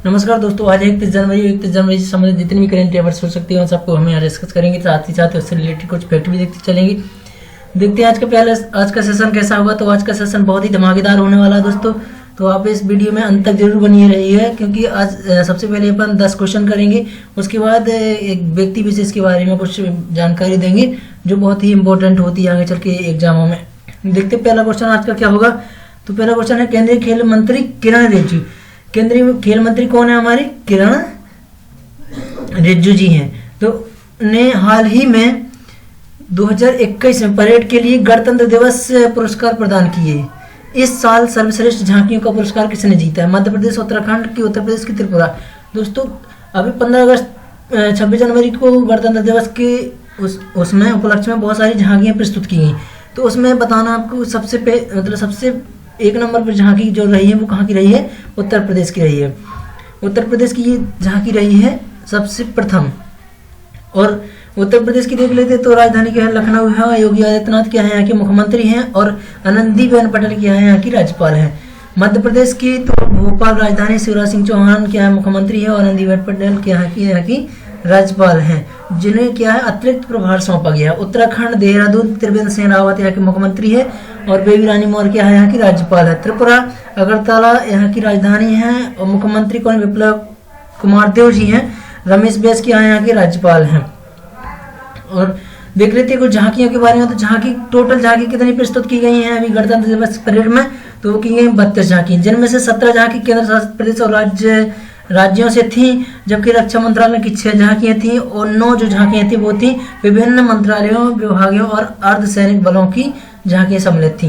नमस्कार दोस्तों, आज 31 जनवरी से संबंधित जितनी भी करंट अफेयर्स हो सकती है उन सबको हम यहाँ डिस्कस करेंगे। साथ ही साथ उससे रिलेटेड कुछ फैक्ट भी देखते चलेंगे। देखते हैं आज का सेशन कैसा होगा। तो आज का सेशन बहुत ही धमाकेदार होने वाला है दोस्तों, तो आप इस वीडियो में अंत तक जरूर बनी रहिए, क्योंकि आज सबसे पहले अपन 10 क्वेश्चन करेंगे। उसके बाद एक व्यक्ति विशेष के बारे में कुछ जानकारी देंगे जो बहुत ही इंपॉर्टेंट होती है आगे चल के एग्जामों में। देखते पहला क्वेश्चन आज का क्या होगा। तो पहला क्वेश्चन है, केंद्रीय खेल मंत्री किरण रिजिजू। केंद्रीय खेल मंत्री कौन है? हमारे किरण रिजिजू जी हैं। तो ने हाल ही में 2021 में परेड के लिए गणतंत्र दिवस पुरस्कार प्रदान किए। इस साल सर्वश्रेष्ठ झांकियों का पुरस्कार किसने जीता है? मध्य प्रदेश, उत्तराखंड की, उत्तर प्रदेश की, त्रिपुरा। दोस्तों अभी 15 अगस्त 26 जनवरी को गणतंत्र दिवस के उसमें उपलक्ष्य में बहुत सारी झांकियां प्रस्तुत की गई। तो उसमें बताना आपको सबसे एक नंबर पर झांकी जो रही है वो कहाँ की रही है? उत्तर प्रदेश की रही है। उत्तर प्रदेश की ये झांकी रही है सबसे प्रथम। और उत्तर प्रदेश की देख लेते तो राजधानी क्या है? लखनऊ है। योगी आदित्यनाथ क्या है? यहाँ के मुख्यमंत्री हैं। और आनंदीबेन पटेल क्या है? यहाँ की राज्यपाल हैं। मध्य प्रदेश की तो भोपाल राजधानी, शिवराज सिंह चौहान क्या है? मुख्यमंत्री है। और आनंदीबेन पटेल क्या है? यहाँ की राज्यपाल हैं, जिन्हें क्या है? अतिरिक्त प्रभार सौंपा गया। उत्तराखंड देहरादून, त्रिवेंद्र सिंह रावत यहाँ के मुख्यमंत्री है। और बेबी रानी मौर्य क्या है? यहाँ की राज्यपाल है। त्रिपुरा अगरतला यहाँ की राजधानी है। और मुख्यमंत्री कौन? विप्लव कुमार देव जी हैं। रमेश बैस की यहाँ के राज्यपाल हैं। और देख लेते हैं कुछ झांकियों के बारे में। तो टोटल झांकी कितनी प्रस्तुत की गई हैं अभी गणतंत्र दिवस परेड में? तो वो की गई 32 झांकी, जिनमें से 17 झांकी केंद्र शासित प्रदेश और राज्यों से थी, जबकि रक्षा मंत्रालय की 6 झांकियां थी। और 9 जो झांकियां थी वो थी विभिन्न मंत्रालयों, विभागों और अर्धसैनिक बलों की झांकियां सम्मिलित थी।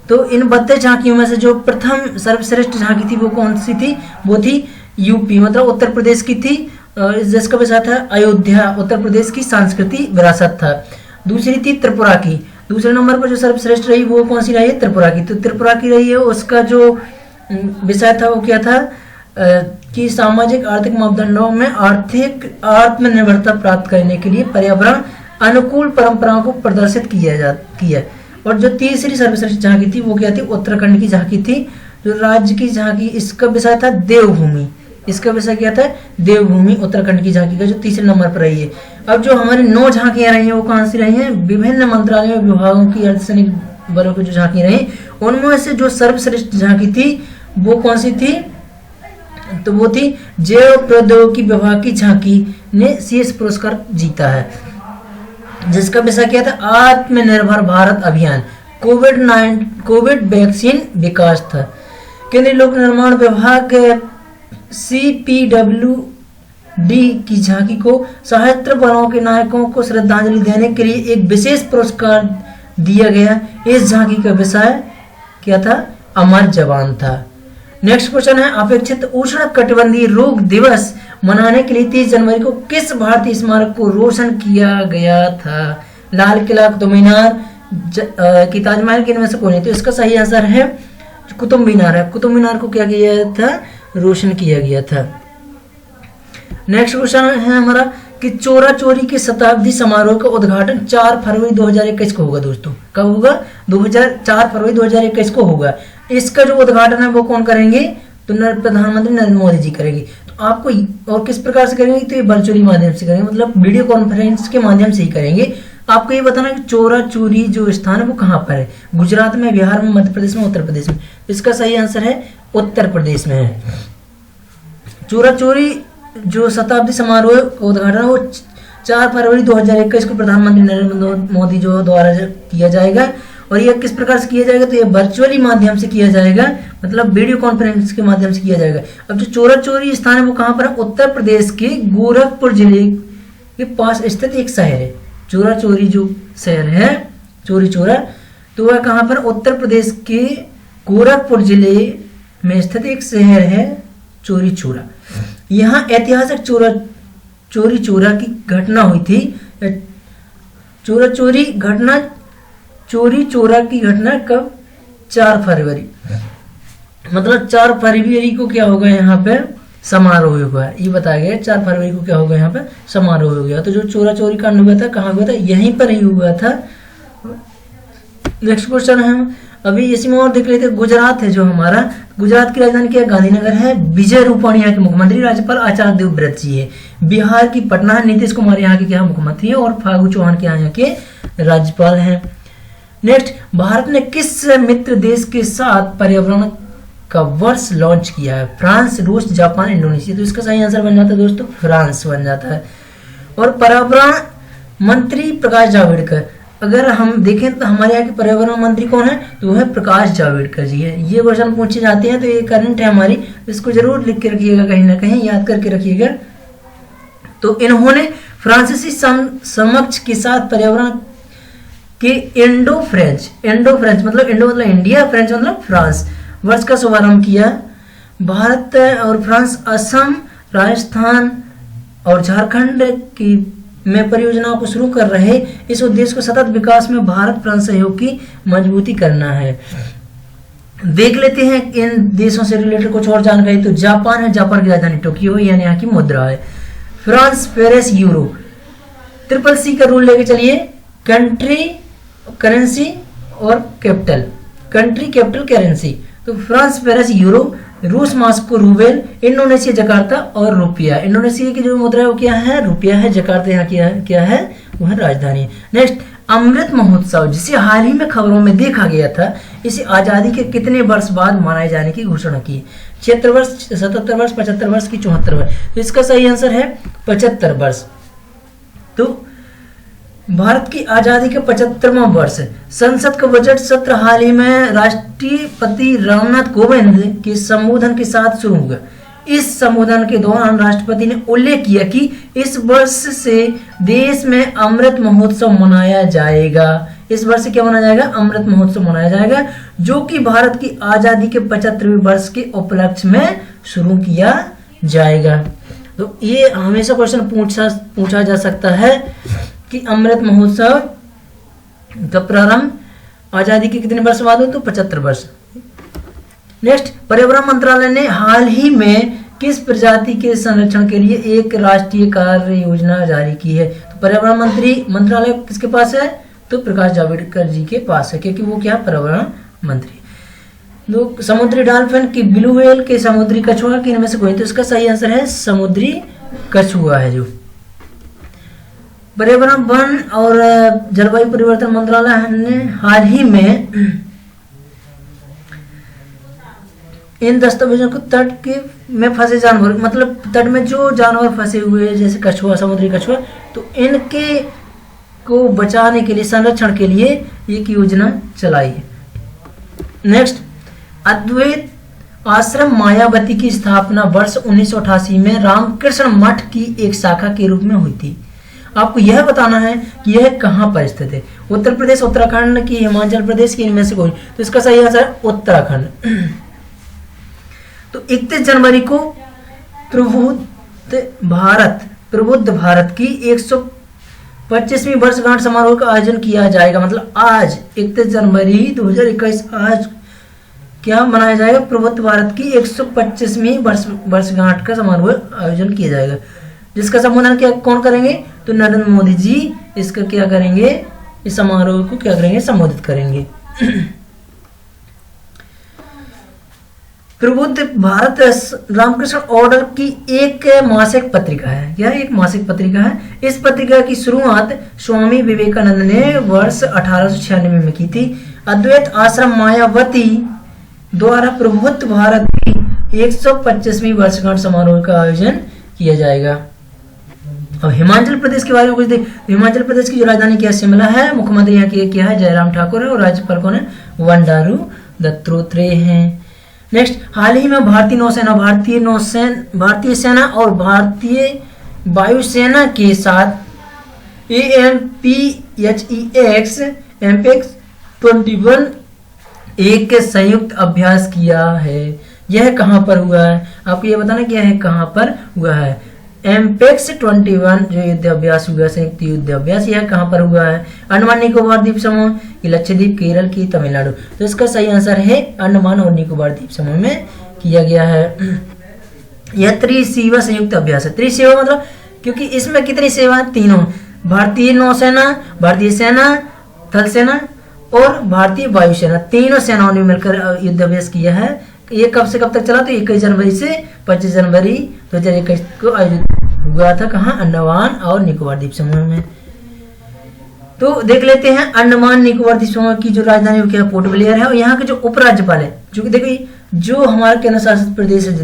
तो इन 32 झांकियों में से जो प्रथम सर्वश्रेष्ठ झांकी थी वो कौन सी थी? वो थी यूपी, मतलब उत्तर प्रदेश की थी, जिसका विषय था अयोध्या। उत्तर प्रदेश की सांस्कृतिक विरासत था। दूसरी थी त्रिपुरा की। दूसरे नंबर पर जो सर्वश्रेष्ठ रही वो कौन सी रही है? त्रिपुरा की। तो त्रिपुरा की रही है, उसका जो विषय था वो क्या था कि सामाजिक आर्थिक मापदंडों में आर्थिक आत्मनिर्भरता प्राप्त करने के लिए पर्यावरण अनुकूल परंपराओं को प्रदर्शित किया। और जो तीसरी सर्वश्रेष्ठ झांकी थी वो क्या थी? उत्तराखंड की झांकी थी, जो राज्य की झांकी। इसका विषय था देवभूमि। इसका विषय क्या था? देवभूमि। उत्तराखंड की झांकी का जो तीसरे नंबर पर रही है। अब जो हमारी 9 झांकियां रही हैं वो कहां से रही हैं? विभिन्न मंत्रालयों, विभागों की, अर्धसैनिक बलों की जो झांकियां रही, उनमें से जो सर्वश्रेष्ठ झांकी थी वो कौन सी थी? तो वो थी जैव प्रौद्योगिकी विभाग की झांकी ने शीर्ष पुरस्कार जीता है, जिसका विषय क्या था? आत्मनिर्भर भारत अभियान, कोविड वैक्सीन विकास था। केंद्रीय लोक निर्माण विभाग CPWD की झांकी को सशस्त्र बलों के नायकों को श्रद्धांजलि देने के लिए एक विशेष पुरस्कार दिया गया। इस झांकी का विषय क्या था? अमर जवान था। नेक्स्ट क्वेश्चन है, अपेक्षित उष्णकटिबंधीय रोग दिवस मनाने के लिए 30 जनवरी को किस भारतीय स्मारक को रोशन किया गया था? लाल किला, कुतुब मीनार की, ताजमहल के, इनमें से कौन है? तो इसका सही आंसर है कुतुब मीनार है। कुतुब मीनार को क्या किया था? रोशन किया गया था। नेक्स्ट क्वेश्चन है हमारा कि चोरा चोरी के शताब्दी समारोह का उद्घाटन 4 फरवरी 2021 को होगा। दोस्तों कब होगा? 4 फरवरी 2021 को होगा। इसका जो उद्घाटन है वो कौन करेंगे? तो प्रधानमंत्री नरेंद्र मोदी जी करेंगे। तो आपको और किस प्रकार से करेंगे? तो ये वर्चुअली माध्यम से करेंगे, मतलब वीडियो कॉन्फ्रेंस के माध्यम से ही करेंगे। आपको ये बताना कि चोरा चोरी जो स्थान है वो कहाँ पर है? गुजरात में, बिहार में, मध्य प्रदेश में, उत्तर प्रदेश में। इसका सही आंसर है उत्तर प्रदेश में है। चोरा चोरी जो शताब्दी समारोह का उद्घाटन वो 4 फरवरी 2021 को प्रधानमंत्री नरेंद्र मोदी जो द्वारा किया जाएगा। और यह किस प्रकार से किया जाएगा? तो यह वर्चुअली माध्यम से किया जाएगा, मतलब वीडियो कॉन्फ्रेंस के माध्यम से किया जाएगा। अब जो चोरा चोरी स्थान है वो कहाँ पर है? उत्तर प्रदेश के गोरखपुर जिले के पास स्थित एक शहर है। चोरा चोरी जो शहर है, चोरी चोरा, तो वह कहाँ पर? उत्तर प्रदेश के गोरखपुर जिले में स्थित एक शहर है चोरी चोरा। यहाँ ऐतिहासिक चोरी चोरा की घटना हुई थी। चोरी चोरा की घटना कब? 4 फरवरी, मतलब 4 फरवरी को क्या होगा? यहाँ पे समारोह हुआ है, ये बताया गया। 4 फरवरी को क्या होगा? यहाँ पे समारोह हो गया। तो जो चोरा चोरी कांड हुआ था कहाँ हुआ था? यहीं पर ही हुआ था। नेक्स्ट क्वेश्चन है, अभी इसी में और देख लेते हैं, गुजरात है जो हमारा, गुजरात की राजधानी क्या है? गांधीनगर है। विजय रूपाणी यहाँ के मुख्यमंत्री, राज्यपाल आचार्य देवव्रत जी है। बिहार की पटना है, नीतीश कुमार यहाँ के क्या मुख्यमंत्री है, और फागू चौहान के यहाँ के राज्यपाल हैं। नेक्स्ट, भारत ने किस मित्र देश के साथ पर्यावरण का वर्ष लॉन्च किया है? फ्रांस, रूस, जापान, इंडोनेशिया। तो इसका सही आंसर बन जाता है दोस्तों फ्रांस बन जाता है। और पर्यावरण मंत्री प्रकाश जावड़ेकर, अगर हम देखें तो हमारे यहाँ के पर्यावरण मंत्री कौन है? तो वो है प्रकाश जावड़ेकर जी है। ये क्वेश्चन पूछे जाते हैं तो ये करंट है हमारी, इसको जरूर लिख के रखिएगा, कहीं ना कहीं याद करके रखिएगा। तो इन्होंने फ्रांसीसी समक्ष के साथ पर्यावरण के इंडो फ्रेंच मतलब इंडो मतलब इंडिया, फ्रेंच मतलब फ्रांस वर्ष का शुभारंभ किया। भारत और फ्रांस असम, राजस्थान और झारखंड की में परियोजनाओं को शुरू कर रहे। इस उद्देश्य को सतत विकास में भारत फ्रांस सहयोग की मजबूती करना है। देख लेते हैं इन देशों से रिलेटेड कुछ और जानकारी। तो जापान है, जापान की राजधानी टोक्यो यानी यहाँ की मुद्रा है। France, Paris, euro. Triple C का रूल लेके चलिए, कंट्री, करेंसी और कैपिटल। Country, capital, currency. तो फ्रांस, पेरिस, यूरो। रूस, मॉस्को, रूबेल। इंडोनेशिया, जकार्ता और रुपया। इंडोनेशिया की जो मुद्रा है वो क्या है? रुपया है। जकार्ता यहाँ क्या है? वो है राजधानी। नेक्स्ट, अमृत महोत्सव जिसे हाल ही में खबरों में देखा गया था, इसे आजादी के कितने वर्ष बाद मनाए जाने की घोषणा की? 76 वर्ष, 77 वर्ष, 75 वर्ष की 74 वर्ष। तो इसका सही आंसर है 75 वर्ष। तो भारत की आजादी का 75वां वर्ष। संसद का बजट सत्र हाल ही में राष्ट्रपति रामनाथ कोविंद के संबोधन के साथ शुरू हुआ। इस संबोधन के दौरान राष्ट्रपति ने उल्लेख किया कि इस वर्ष से देश में अमृत महोत्सव मनाया जाएगा। इस वर्ष से क्या मनाया जाएगा? अमृत महोत्सव मनाया जाएगा, जो कि भारत की आजादी के 75वें वर्ष के उपलक्ष्य में शुरू किया जाएगा। तो ये हमेशा क्वेश्चन पूछा जा सकता है कि अमृत महोत्सव का प्रारंभ आजादी के कितने वर्ष बाद हो? तो 75 वर्ष। नेक्स्ट, पर्यावरण मंत्रालय ने हाल ही में किस प्रजाति के संरक्षण के लिए एक राष्ट्रीय कार्य योजना जारी की है? तो पर्यावरण मंत्रालय किसके पास है? तो प्रकाश जावड़ेकर जी के पास है, क्योंकि वो क्या पर्यावरण मंत्री। तो समुद्री डॉल्फिन की, ब्लू व्हेल के, समुद्री कछुआ के, इनमें से कोई। तो इसका सही आंसर है समुद्री कछुआ है। जो पर्यावरण, वन और जलवायु परिवर्तन मंत्रालय ने हाल ही में इन दस्तावेजों को तट के में फंसे जानवर, मतलब तट में जो जानवर फंसे हुए हैं जैसे कछुआ, समुद्री कछुआ, तो इनके को बचाने के लिए, संरक्षण के लिए एक योजना चलाई है। नेक्स्ट, अद्वैत आश्रम मायावती की स्थापना वर्ष 1988 में रामकृष्ण मठ की एक शाखा के रूप में हुई थी। आपको यह बताना है कि यह कहां पर स्थित है? उत्तर प्रदेश, उत्तराखंड की, हिमाचल प्रदेश की, इनमें से कोई। तो इसका सही आंसर है उत्तराखंड। तो 31 जनवरी को प्रबुद्ध भारत की 125वीं वर्षगांठ समारोह का आयोजन किया जाएगा। मतलब आज 31 जनवरी 2021 आज क्या मनाया जाएगा? प्रबुद्ध भारत की 125वीं वर्षगांठ का समारोह आयोजन किया जाएगा, जिसका संबोधन क्या कौन करेंगे? तो नरेंद्र मोदी जी इसका क्या करेंगे? इस समारोह को क्या करेंगे? संबोधित करेंगे। प्रबुद्ध भारत रामकृष्ण ऑर्डर की एक मासिक पत्रिका है। यह एक मासिक पत्रिका है। इस पत्रिका की शुरुआत स्वामी विवेकानंद ने वर्ष 1896 में की थी। अद्वैत आश्रम मायावती द्वारा प्रबुद्ध भारत की 125वीं वर्षगांठ समारोह का आयोजन किया जाएगा। अब हिमाचल प्रदेश के बारे में कुछ देख। हिमाचल प्रदेश की जो राजधानी क्या है? शिमला है। मुख्यमंत्री यहाँ की क्या है? जयराम ठाकुर है। और राज्यपाल कौन है? बंडारू दत्तात्रेय हैं। नेक्स्ट, हाल ही में भारतीय नौसेना, भारतीय सेना और भारतीय वायुसेना के साथ AMPHEX एमपेक्स 21 एक संयुक्त अभ्यास किया है। यह कहां पर हुआ है? आपको यह बताना क्या है कहां पर हुआ है। एमपेक्स 21 जो युद्ध अभ्यास हुआ, संयुक्त युद्ध अभ्यास, यह कहां पर हुआ है? अंडमान निकोबार द्वीप समूह की, लक्षद्वीप, केरल की, तमिलनाडु। तो इसका सही आंसर है अंडमान और निकोबार द्वीप समूह में किया गया है। यह त्रिसेवा संयुक्त अभ्यास है। त्रिसेवा मतलब क्योंकि इसमें कितनी सेवा? तीनों, भारतीय नौसेना, भारतीय सेना, थल सेना और भारतीय वायुसेना, तीनों सेनाओं ने मिलकर युद्धाभ्यास किया है। ये कब से कब तक चला? तो 21 जनवरी से 25 जनवरी 2021 को आयोजित हुआ था। कहाँ? अंडमान और निकोबार द्वीप समूह में। तो देख लेते हैं अंडमान निकोबार द्वीप समूह की जो राजधानी वो क्या है? पोर्ट ब्लेयर है। और यहाँ के जो उपराज्यपाल है, जो कि देखिए जो हमारे केंद्र शासित प्रदेश है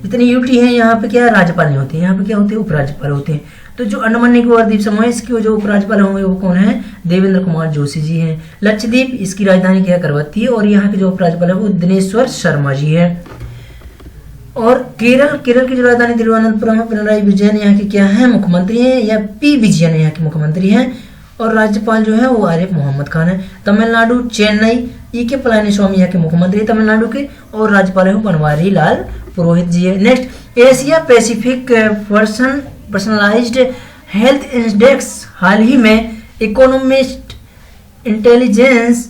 जितनी यूटी है, यहाँ पे क्या है? राज्यपाल नहीं होते, यहाँ पे क्या होते हैं? उपराज्यपाल होते हैं। तो जो अंडमान निकोबार द्वीप समूह है इसके जो उपराज्यपाल होंगे वो कौन है? देवेंद्र कुमार जोशी जी हैं। लक्षद्वीप, इसकी राजधानी क्या? करवती है। और यहाँ के जो उपराज्यपाल है वो दिनेश्वर शर्मा जी है। और केरल की जो राजधानी तिरुवनंतपुरम है। पिनराई विजयन यहाँ के क्या है? मुख्यमंत्री हैं, या पी विजयन यहाँ के मुख्यमंत्री हैं। और राज्यपाल जो है वो आरिफ मोहम्मद खान है। तमिलनाडु चेन्नई, ई.के. पलानीस्वामी यहाँ के मुख्यमंत्री तमिलनाडु के। और राज्यपाल है बनवारी लाल पुरोहित जी है। Next, Asia Pacific personalised health index हाल ही में इकोनॉमिस्ट इंटेलिजेंस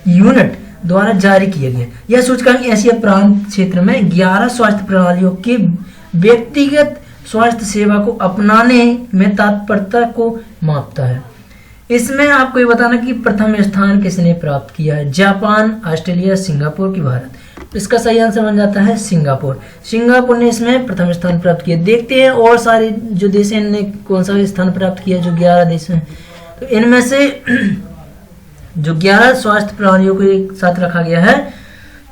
यूनिट द्वारा जारी किया गया। यह सूचकांक एशिया प्रांत क्षेत्र में 11 स्वास्थ्य प्रणालियों के व्यक्तिगत स्वास्थ्य सेवा को अपनाने में तत्परता को मापता है। इसमें आपको ये बताना कि प्रथम स्थान किसने प्राप्त किया है? जापान, ऑस्ट्रेलिया, सिंगापुर की भारत। इसका सही आंसर बन जाता है सिंगापुर। सिंगापुर ने इसमें प्रथम स्थान प्राप्त किया। देखते हैं और सारे जो देश हैं इनने कौन सा स्थान प्राप्त किया, जो 11 देश हैं। तो इनमें से जो 11 स्वास्थ्य प्रणालियों को एक साथ रखा गया है,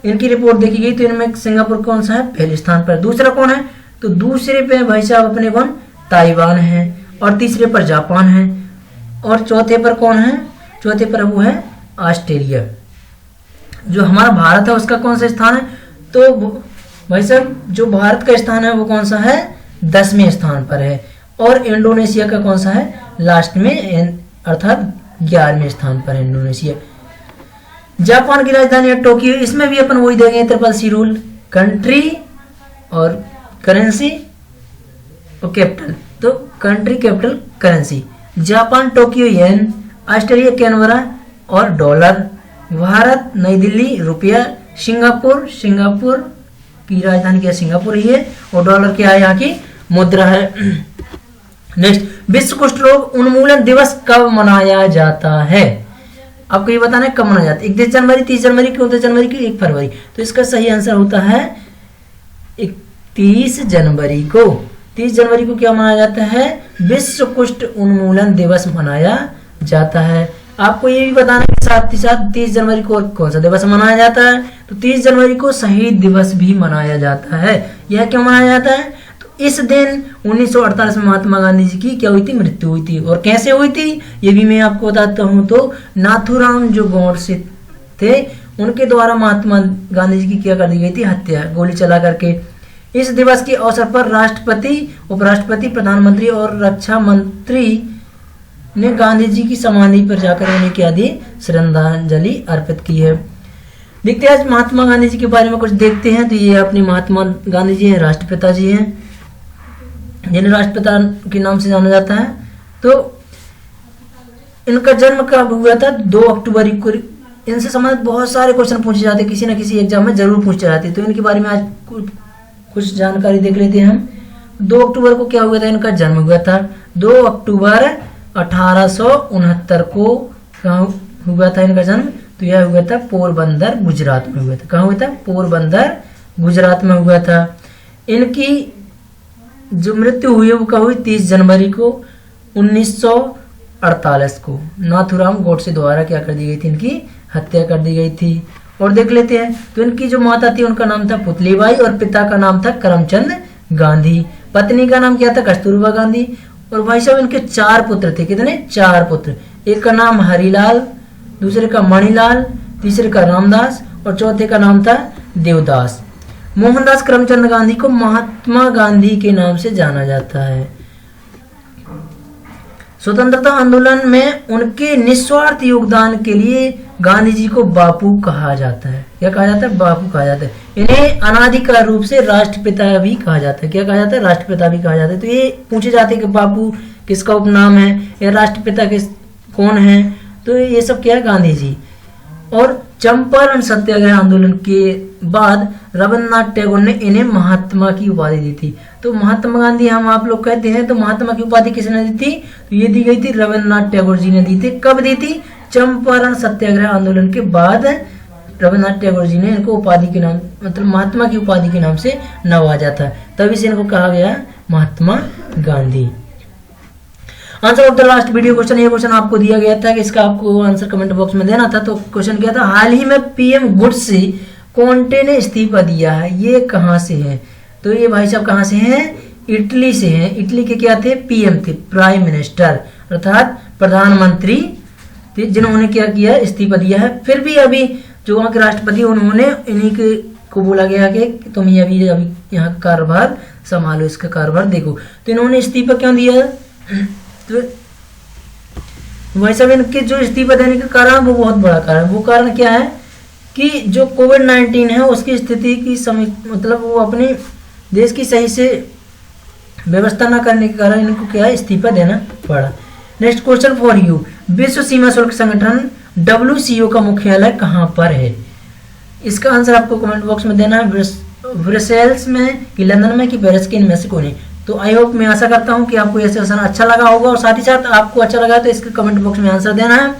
इनकी रिपोर्ट देखी गई, तो इनमें सिंगापुर कौन सा है? पहले स्थान पर। दूसरा कौन है? तो दूसरे पे भाई साहब अपने कौन? ताइवान है। और तीसरे पर जापान है। और चौथे पर कौन है? चौथे पर वो है ऑस्ट्रेलिया। जो हमारा भारत है उसका कौन सा स्थान है? तो भाई साहब जो भारत का स्थान है वो कौन सा है? 10वें स्थान पर है। और इंडोनेशिया का कौन सा है? लास्ट में, अर्थात 11वें स्थान पर है इंडोनेशिया। जापान की राजधानी है टोक्यो। इसमें भी अपन वही देंगे ट्रिपल सी रूल, कंट्री और करेंसी और कैपिटल। तो country, capital, currency. Japan Tokyo yen, Australia Canberra और डॉलर। भारत नई दिल्ली रुपया। सिंगापुर की राजधानी क्या? सिंगापुर ही है। और डॉलर क्या है? यहाँ की मुद्रा है। नेक्स्ट, विश्व कुष्ठ रोग उन्मूलन दिवस कब मनाया जाता है? आपको ये बताना है कब मनाया जाता है। 31 जनवरी, 30 जनवरी, 29 जनवरी की 1 फरवरी। तो इसका सही आंसर होता है 31 जनवरी को। 30 जनवरी को क्या मनाया जाता है? विश्व कुष्ठ उन्मूलन दिवस मनाया जाता है। आपको ये भी बताना है साथ ही साथ 30 जनवरी को कौन सा दिवस मनाया जाता है? तो 30 जनवरी को शहीद दिवस भी मनाया जाता है। यह क्यों मनाया जाता है? तो इस दिन 1948 में महात्मा गांधी जी की क्या हुई थी? मृत्यु हुई थी। और कैसे हुई थी ये भी मैं आपको बताता हूँ। तो नाथूराम जो गौडसे थे उनके द्वारा महात्मा गांधी जी की क्या कर दी गई थी? हत्या, गोली चला करके। इस दिवस के अवसर पर राष्ट्रपति, उपराष्ट्रपति, प्रधानमंत्री और रक्षा मंत्री ने गांधी जी की समाधि पर जाकर उन्हें क्या दी? श्रद्धांजलि अर्पित की है। देखते हैं आज महात्मा गांधी जी के बारे में कुछ देखते हैं। तो ये अपने महात्मा गांधी जी हैं, राष्ट्रपिता जी हैं, जिन्हें राष्ट्रपिता के नाम से जाना जाता है। तो इनका जन्म कब हुआ था? 2 अक्टूबर को। इनसे संबंधित बहुत सारे क्वेश्चन पूछे जाते हैं, किसी न किसी एग्जाम में जरूर पूछे जाते हैं। तो इनके बारे में आज कुछ जानकारी देख लेते हैं हम। 2 अक्टूबर को क्या हुआ था? इनका जन्म हुआ था 2 अक्टूबर 1869 को। कहाँ हुआ था इनका जन्म? तो यह हुआ था पोरबंदर, गुजरात में हुआ था। कहाँ हुआ था? पोरबंदर, गुजरात में हुआ था। इनकी जो मृत्यु हुई है वो कब हुई? 30 जनवरी को 1948 को नाथूराम गोडसे द्वारा क्या कर दी गई थी? इनकी हत्या कर दी गई थी। और देख लेते हैं। तो इनकी जो माता थी उनका नाम था पुतलीबाई और पिता का नाम था करमचंद गांधी। पत्नी का नाम क्या था? कस्तूरबा गांधी। और भाई साहब इनके 4 पुत्र थे। कितने? 4 पुत्र। एक का नाम हरिलाल, दूसरे का मणिलाल, तीसरे का रामदास और चौथे का नाम था देवदास। मोहनदास करमचंद गांधी को महात्मा गांधी के नाम से जाना जाता है। स्वतंत्रता आंदोलन में उनके निस्वार्थ योगदान के लिए गांधी जी को बापू कहा जाता है। क्या कहा जाता है? बापू कहा जाता है। इन्हें अनाधिकार रूप से राष्ट्रपिता भी कहा जाता है। क्या कहा जाता है? राष्ट्रपिता भी कहा जाता है। तो ये पूछे जाते हैं कि बापू किसका उपनाम है या राष्ट्रपिता कौन है? तो ये सब क्या है? गांधी जी। और चंपारण सत्याग्रह आंदोलन के बाद रविन्द्रनाथ टैगोर ने इन्हें महात्मा की उपाधि दी थी। तो महात्मा गांधी हम आप लोग कहते हैं, तो महात्मा की उपाधि किसने दी थी? तो ये दी गई थी रविन्द्रनाथ टैगोर जी ने दी थी। कब दी थी? चंपारण सत्याग्रह आंदोलन के बाद रविन्द्रनाथ टैगोर जी ने इनको उपाधि के नाम, मतलब महात्मा की उपाधि के नाम से नवाजा था, तभी से इनको कहा गया Mahatma Gandhi. Answer of the last video question, ये क्वेश्चन आपको दिया गया था कि इसका आपको आंसर कमेंट बॉक्स में देना था। तो क्वेश्चन क्या था, हाल ही में पीएम गुड्स कोंटे ने इस्तीफा दिया है, ये कहां से है? तो ये भाई साहब कहां से हैं? इटली से हैं। इटली के क्या थे? पीएम थे, प्राइम मिनिस्टर अर्थात प्रधानमंत्री, जिन्होंने क्या किया, इस्तीफा दिया है। फिर भी अभी जो वहां के राष्ट्रपति उन्होंने इन्हीं को बोला गया कि तुम ये अभी यहाँ का कार्यभार संभालो, इसका कार्यभार देखो। तो इन्होंने इस्तीफा क्यों दिया? तो भाई साहब इनके जो इस्तीफा देने का कारण वो बहुत बड़ा कारण, वो कारण क्या है कि जो कोविड-19 है उसकी स्थिति की समय, मतलब वो अपने देश की सही से व्यवस्था न करने के कारण इनको क्या है, इस्तीफा देना पड़ा। नेक्स्ट क्वेश्चन फॉर यू, विश्व सीमा शुल्क संगठन WCO का मुख्यालय कहाँ पर है? इसका आंसर आपको कमेंट बॉक्स में देना है, ब्रसेल्स में कि लंदन में कि पेरिस के, इनमें से कोई नहीं। तो आई होप, मैं आशा करता हूँ कि आपको ये सेशन अच्छा लगा होगा, और साथ ही साथ आपको अच्छा लगा तो इसके कमेंट बॉक्स में आंसर देना है।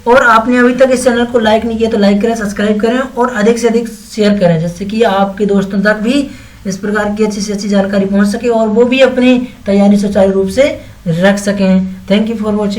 और आपने अभी तक इस चैनल को लाइक नहीं किया तो लाइक करें, सब्सक्राइब करें और अधिक से अधिक शेयर करें, जिससे कि आपके दोस्तों तक भी इस प्रकार की अच्छी से अच्छी जानकारी पहुंच सके और वो भी अपनी तैयारी सुचारू रूप से रख सकें। Thank you for watching.